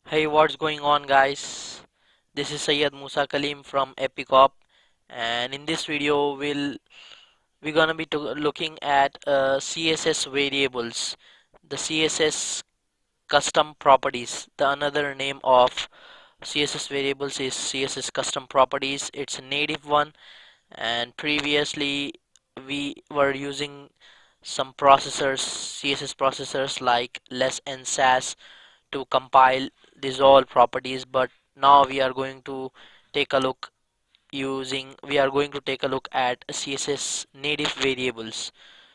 Hey, what's going on, guys? This is Sayyid Musa Kalim from Epicop, and in this video, we're gonna be looking at CSS variables, the CSS custom properties. The another name of CSS variables is CSS custom properties. It's a native one, and previously we were using some processors, CSS processors like less and Sass to compile these all properties, but now we are going to take a look at CSS native variables.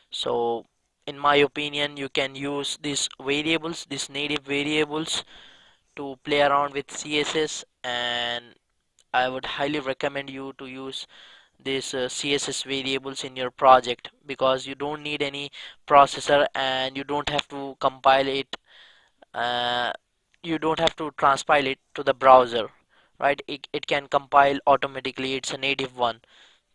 So in my opinion, you can use these native variables to play around with CSS, and I would highly recommend you to use these CSS variables in your project because you don't need any processor and you don't have to compile it, uh, you don't have to transpile it to the browser, right? It can compile automatically. It's a native one.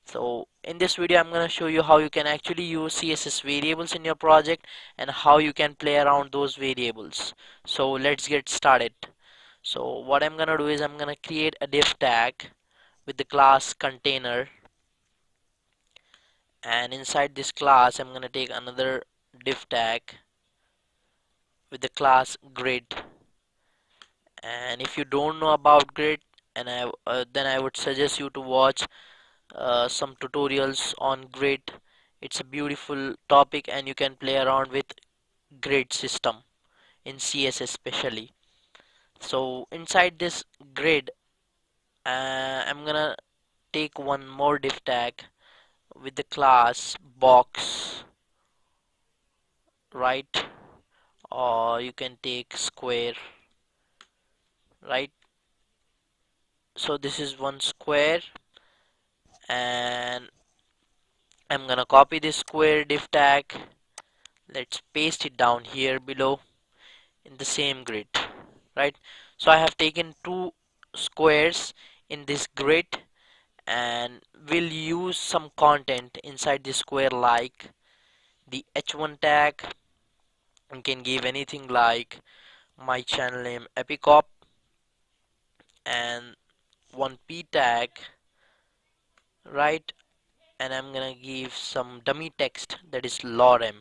So in this video I'm going to show you how you can actually use CSS variables in your project and how you can play around those variables. So let's get started. So what I'm going to do is I'm going to create a div tag with the class container, and inside this class I'm going to take another div tag with the class grid. And if you don't know about grid, then I would suggest you to watch some tutorials on grid. It's a beautiful topic and you can play around with grid system in CSS especially. So inside this grid, I'm gonna take one more div tag with the class box, right? Or you can take square, right? So this is one square, and I'm gonna copy this square div tag. Let's paste it down here below in the same grid, right? So I have taken two squares in this grid, and we'll use some content inside the square like the h1 tag. You can give anything like my channel name Epicop, and one p tag, right? And I'm gonna give some dummy text that is lorem.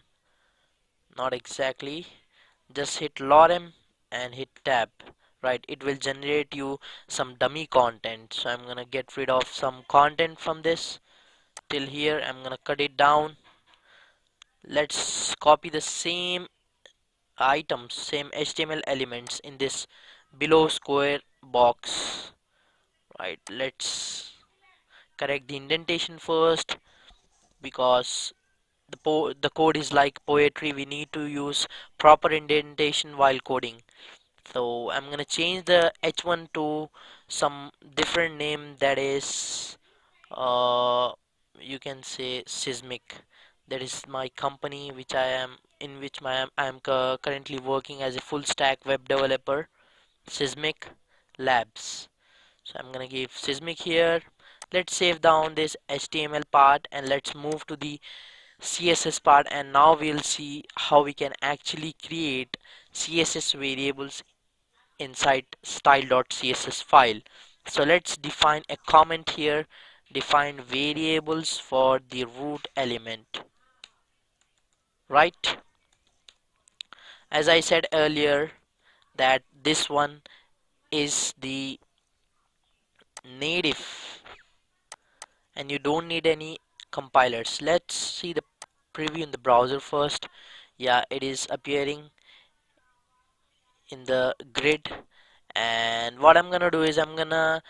Not exactly, just hit lorem and hit tab, right? It will generate you some dummy content. So I'm gonna get rid of some content from this till here. I'm gonna cut it down. Let's copy the same items, same HTML elements in this below square box, right? Let's correct the indentation first because the code is like poetry. We need to use proper indentation while coding. So I'm gonna change the h1 to some different name, that is uh, you can say Seismic. That is my company which I am in which I am currently working as a full stack web developer, Seismic Labs. So I'm gonna give Seismic here. Let's save down this HTML part and let's move to the CSS part, and now we'll see how we can actually create CSS variables inside style.css file. So let's define a comment here, define variables for the root element, right? As I said earlier that this one is the native and you don't need any compilers. Let's see the preview in the browser first. Yeah, it is appearing in the grid, and what I'm gonna do is I'm gonna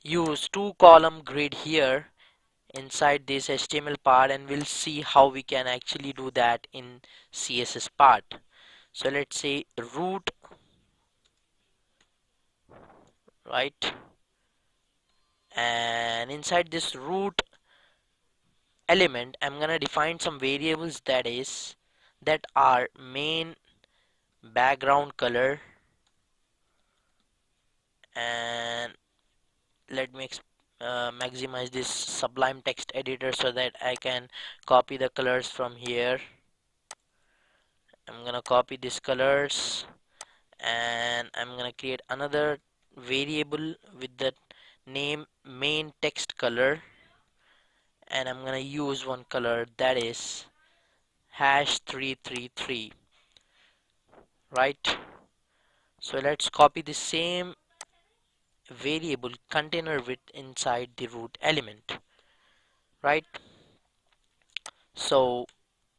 use two column grid here inside this HTML part, and we'll see how we can actually do that in CSS part. So let's say root, right? And inside this root element I'm gonna define some variables that are main, background color, and let me maximize this Sublime text editor so that I can copy the colors from here. I'm gonna copy these colors and I'm gonna create another variable with the name main text color, and I'm gonna use one color that is hash 333, right? So let's copy the same variable container width inside the root element, right? So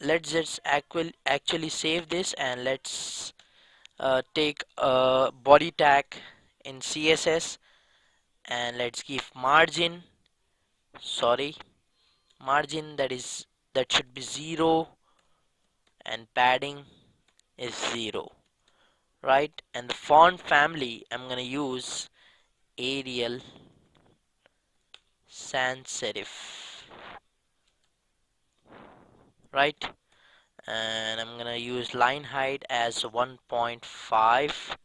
let's just actually save this, and let's take a body tag in CSS, and let's give margin that should be 0, and padding is 0, right? And the font family, I'm gonna use Arial sans serif, right? And I'm gonna use line height as 1.5,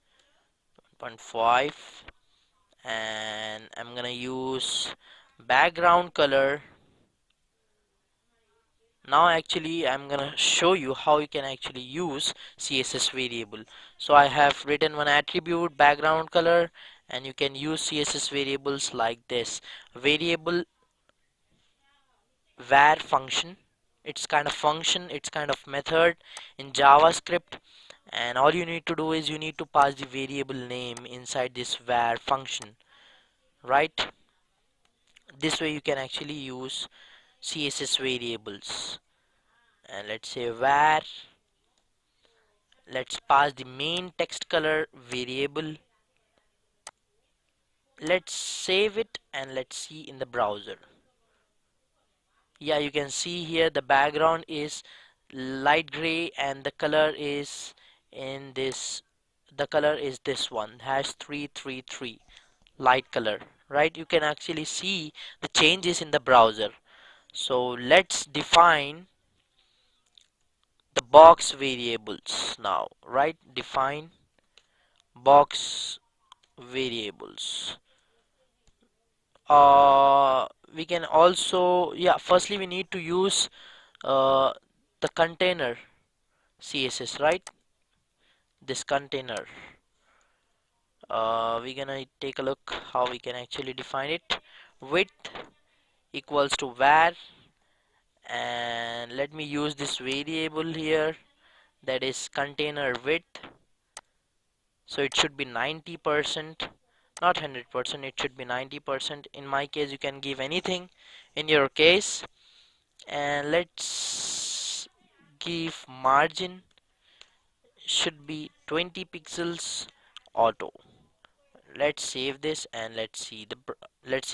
and I'm gonna use background color. Now actually I'm gonna show you how you can actually use CSS variable. So I have written one attribute background color, and you can use CSS variables like this variable var function. It's kind of function, it's kind of method in JavaScript, and all you need to do is you need to pass the variable name inside this var function, right? This way you can actually use CSS variables. And let's say var, let's pass the main text color variable, let's save it, and let's see in the browser. Yeah, you can see here the background is light gray, and the color is in this, the color is this one, hash 333, light color, right? You can actually see the changes in the browser. So let's define the box variables now, right? Define box variables. We can also, yeah, firstly we need to use uh, the container CSS, right? This container, we're gonna take a look how we can actually define it. Width equals to var, and let me use this variable here, that is container width. So it should be 90%, not 100%, it should be 90%. In my case you can give anything in your case. And let's give margin should be 20 pixels auto. Let's save this, and let's see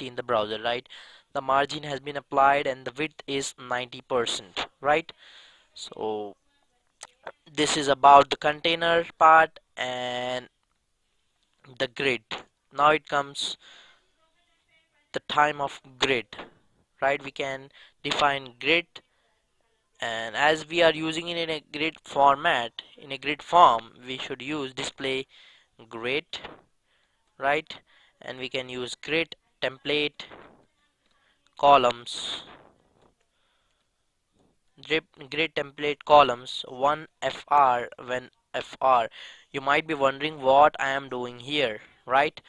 in the browser, right? The margin has been applied and the width is 90%, right? So this is about the container part and the grid. Now it comes the time of grid, right? We can define grid, and as we are using it in a grid format, in a grid form, we should use display grid, right? And we can use grid template columns, grid template columns 1 fr when fr. You might be wondering what I am doing here, right?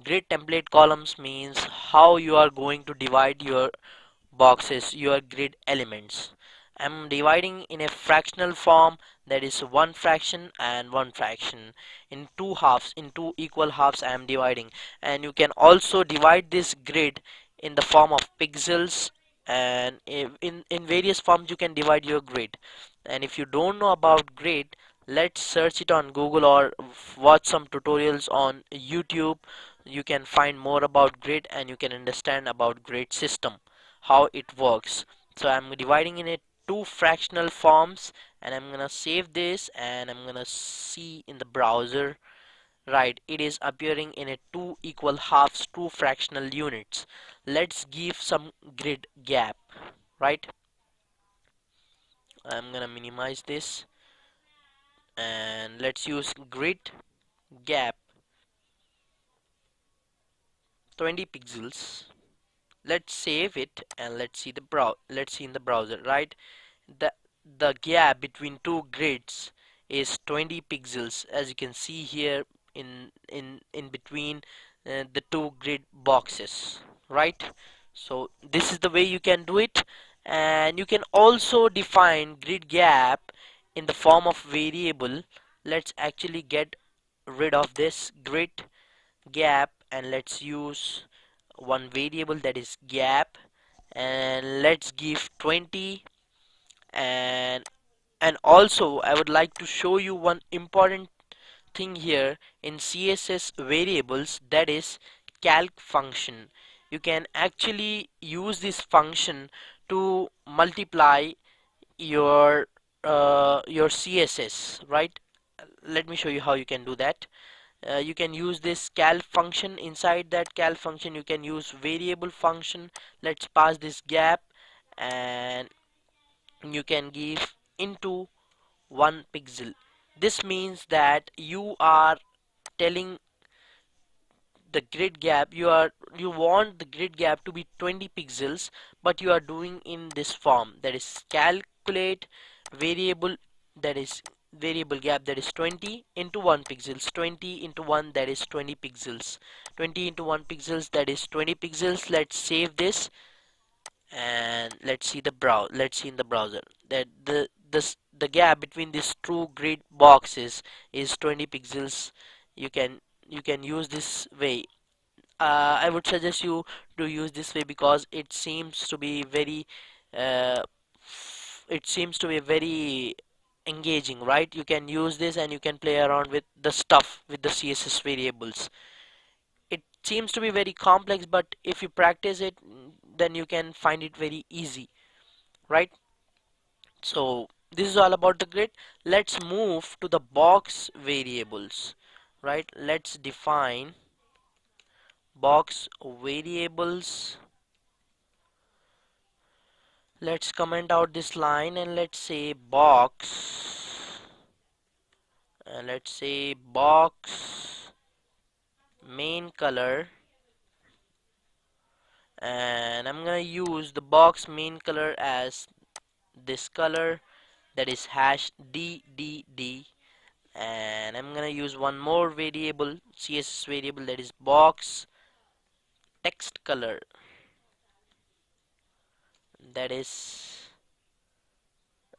Grid template columns means how you are going to divide your boxes, your grid elements. I'm dividing in a fractional form, that is one fraction and one fraction. In two halves, in two equal halves I am dividing. And you can also divide this grid in the form of pixels, and in various forms you can divide your grid. And if you don't know about grid, let's search it on Google or watch some tutorials on YouTube. You can find more about grid and you can understand about grid system, how it works. So I'm dividing in it two fractional forms, and I'm gonna save this, and I'm gonna see in the browser, right? It is appearing in a two equal halves, two fractional units. Let's give some grid gap, right? I'm gonna minimize this, and let's use grid gap 20 pixels. Let's save it, and let's see in the browser, right? the the gap between two grids is 20 pixels, as you can see here in between the two grid boxes, right? So this is the way you can do it, and you can also define grid gap in the form of variable. Let's actually get rid of this grid gap and let's use one variable, that is gap, and let's give 20. And also I would like to show you one important thing here in CSS variables, that is calc function. You can actually use this function to multiply your CSS, right? Let me show you how you can do that. You can use this calc function. Inside that calc function you can use variable function. Let's pass this gap, and you can give into 1 pixel. This means that you are telling the grid gap, you want the grid gap to be 20 pixels, but you are doing in this form, that is calculate variable, that is variable gap, that is 20 into 1 pixels, 20 into 1, that is 20 pixels, 20 into 1 pixels, that is 20 pixels. Let's save this and let's see in the browser that the gap between these two grid boxes is 20 pixels. You can use this way. I would suggest you to use this way because uh, it seems to be very engaging, right? You can use this and you can play around with the stuff with the CSS variables. It seems to be very complex, but if you practice it, then you can find it very easy, right? So this is all about the grid. Let's move to the box variables, right? Let's define box variables. Let's comment out this line and let's say box, and let's say box main color, and I'm gonna use the box main color as this color, that is hash DDD, and I'm gonna use one more variable, CSS variable, that is box text color, that is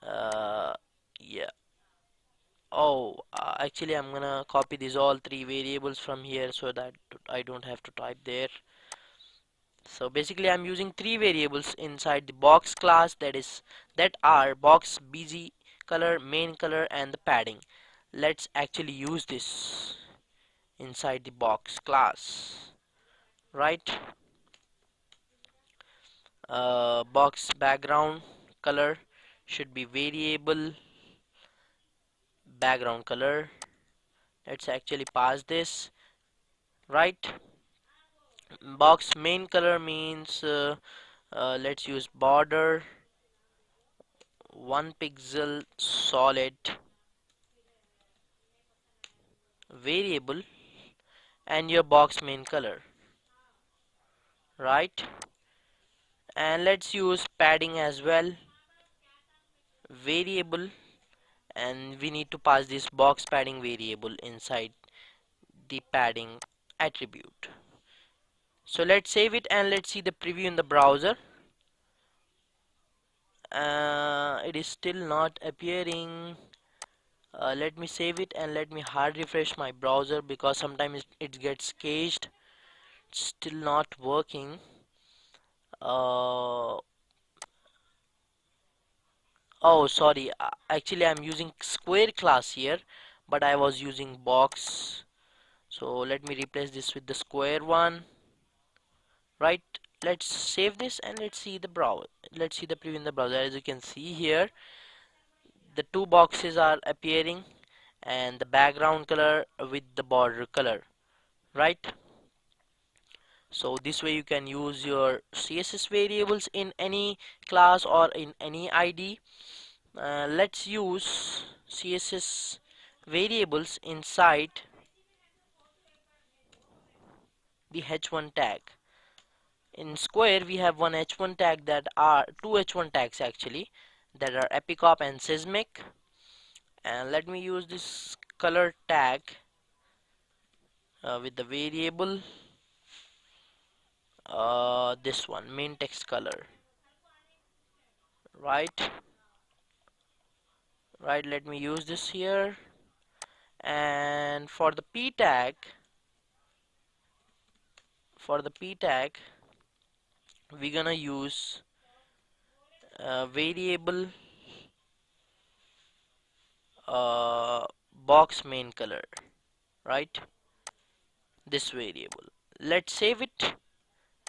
uh, yeah. Actually I'm gonna copy these all three variables from here so that I don't have to type there. So basically I'm using three variables inside the box class, that are box bg color, main color, and the padding. Let's actually use this inside the box class, right? Box background color should be variable background color. Let's actually pass this, right? Box main color means let's use border 1 pixel solid variable and your box main color, right? And let's use padding as well, variable, and we need to pass this box padding variable inside the padding attribute. So let's save it and let's see the preview in the browser. It is still not appearing. Let me save it and let me hard refresh my browser because sometimes it gets caged. It's still not working. uh, oh sorry, actually I'm using square class here, but I was using box. So let me replace this with the square one, right? Let's save this and let's see the preview in the browser. As you can see here, the two boxes are appearing and the background color with the border color, right? So this way you can use your CSS variables in any class or in any ID. Let's use CSS variables inside the h1 tag. In Square we have one h1 tag, that are two h1 tags actually, that are epicop and seismic, And let me use this color tag with the variable, this one, main text color, right? Right, let me use this here. And for the p tag we're gonna use variable box main color, right? This variable, let's save it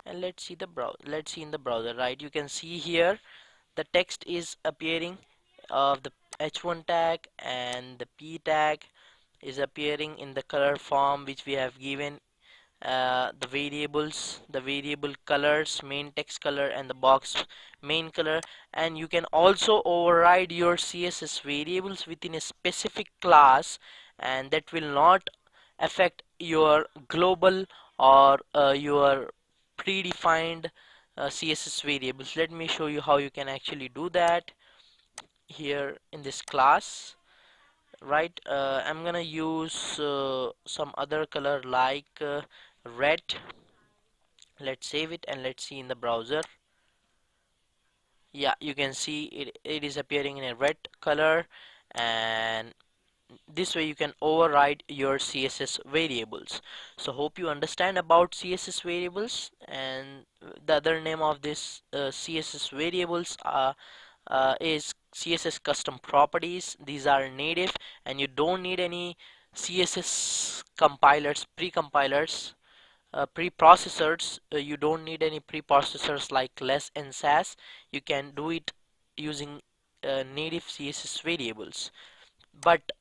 and let's see in the browser, right? You can see here the text is appearing of the h1 tag, and the p tag is appearing in the color form which we have given, the variables, the variable colors, main text color and the box main color. And you can also override your css variables within a specific class, and that will not affect your global or your predefined css variables. Let me show you how you can actually do that here in this class, right? I'm gonna use some other color like red. Let's save it and let's see in the browser. Yeah, you can see it is appearing in a red color, and this way you can override your css variables. So hope you understand about css variables. And the other name of this css variables is css custom properties. These are native and you don't need any css compilers, preprocessors. You don't need any preprocessors like less and sass. You can do it using native css variables. But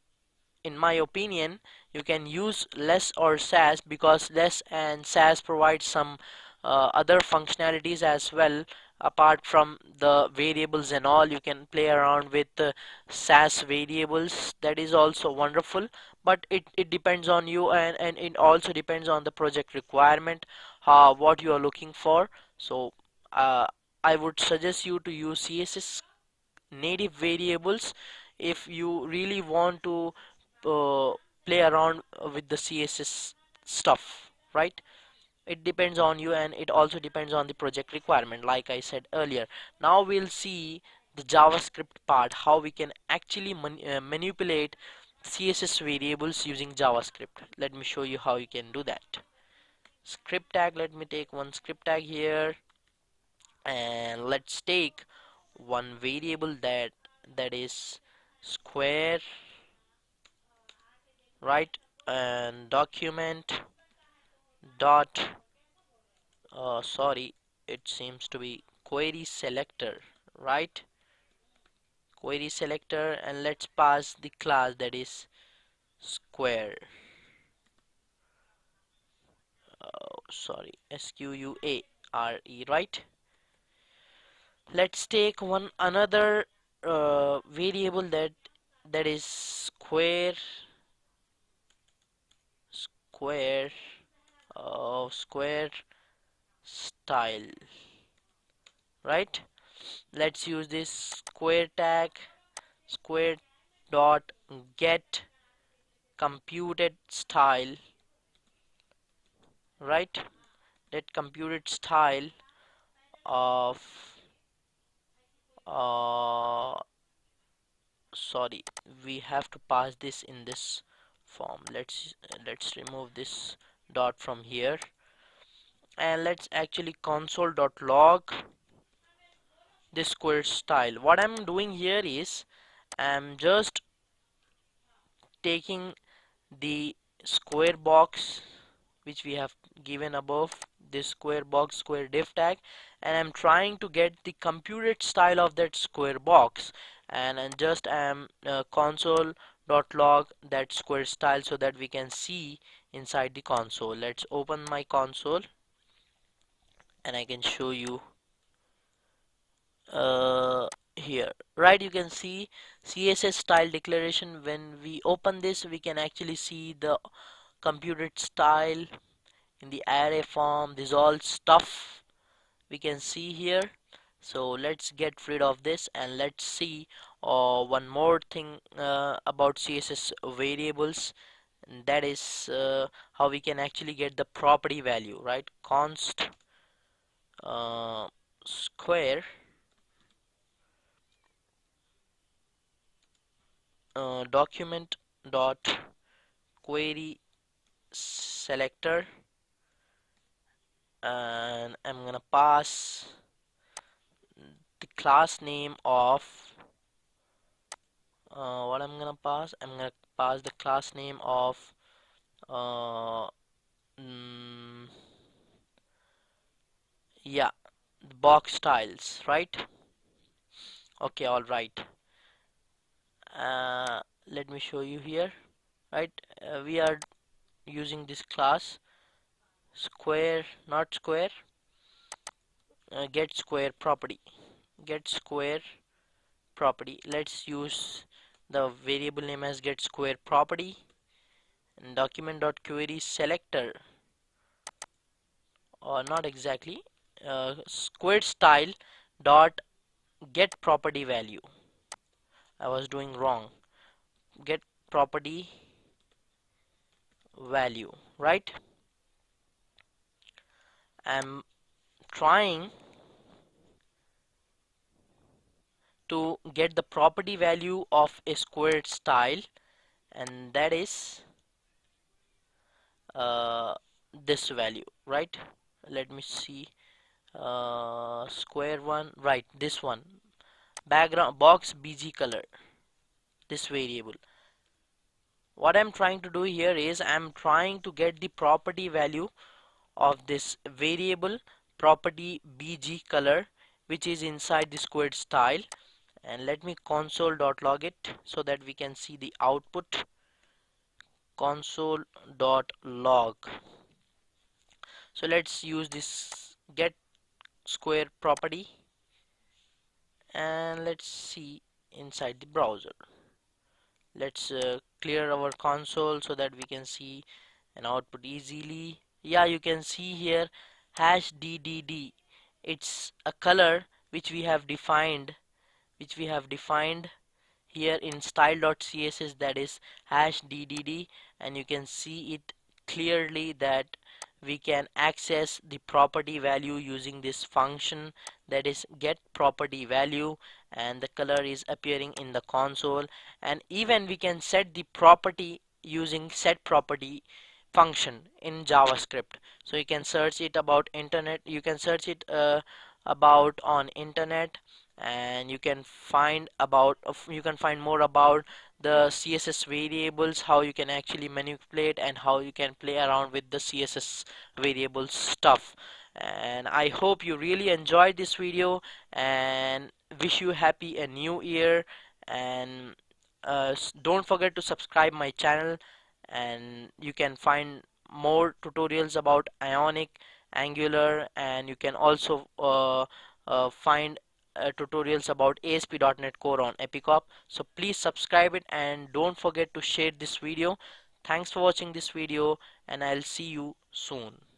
in my opinion, you can use less or sass, because less and sass provide some other functionalities as well. Apart from the variables and all, you can play around with sass variables. That is also wonderful, but it depends on you, and it also depends on the project requirement, what you are looking for. So uh, I would suggest you to use css native variables if you really want to uh, play around with the css stuff, right? It depends on you, and it also depends on the project requirement, like I said earlier. Now we'll see the javascript part, how we can actually manipulate css variables using javascript. Let me show you how you can do that. Script tag, let me take one script tag here, and let's take one variable that is square, right? And document dot sorry, it seems to be query selector, right? Query selector, and let's pass the class that is square. Sorry, square, right? Let's take one another variable that is square square style, right? Let's use this square tag, square dot get computed style, right? That computed style of uh sorry, we have to pass this in this form. Let's remove this dot from here, and let's actually console.log this square style. What I'm doing here is I'm just taking the square box which we have given above, this square box square div tag, and I'm trying to get the computed style of that square box, and just am console.log that square style so that we can see inside the console. Let's open my console and I can show you here, right? You can see css style declaration. When we open this, we can actually see the computed style in the array form. This all stuff we can see here. So let's get rid of this and let's see or one more thing about CSS variables, and that is how we can actually get the property value, right? Const uh, square document dot query selector, and I'm gonna pass the class name of what I'm gonna pass. I'm gonna pass the class name of uh, mm, yeah, box styles, right? Okay, all right. Let me show you here, right? We are using this class square, not square, get square property. Get square property. Let's use the variable name as get square property, and document.query selector, or not exactly, square style dot get property value. I was doing wrong. Get property value, right? I'm trying to get the property value of a squared style, and that is uh, this value, right? Let me see. Square one, right? This one, background box bg color, this variable. What I'm trying to do here is I'm trying to get the property value of this variable property bg color, which is inside the squared style. And let me console.log it so that we can see the output. Console.log. So let's use this get square property, and let's see inside the browser. Let's clear our console so that we can see an output easily. Yeah, you can see here hash ddd. It's a color which we have defined here in style.css, that is hash ddd, and you can see it clearly that we can access the property value using this function, that is get property value, and the color is appearing in the console. And even we can set the property using set property function in JavaScript. So you can search it about internet, you can search it about on internet, and you can find more about the CSS variables, how you can actually manipulate and how you can play around with the CSS variables stuff. And I hope you really enjoyed this video, and wish you happy a new year. And don't forget to subscribe my channel, and you can find more tutorials about Ionic, Angular, and you can also find tutorials about ASP.NET Core on Epicop. So please subscribe it and don't forget to share this video. Thanks for watching this video, and I'll see you soon.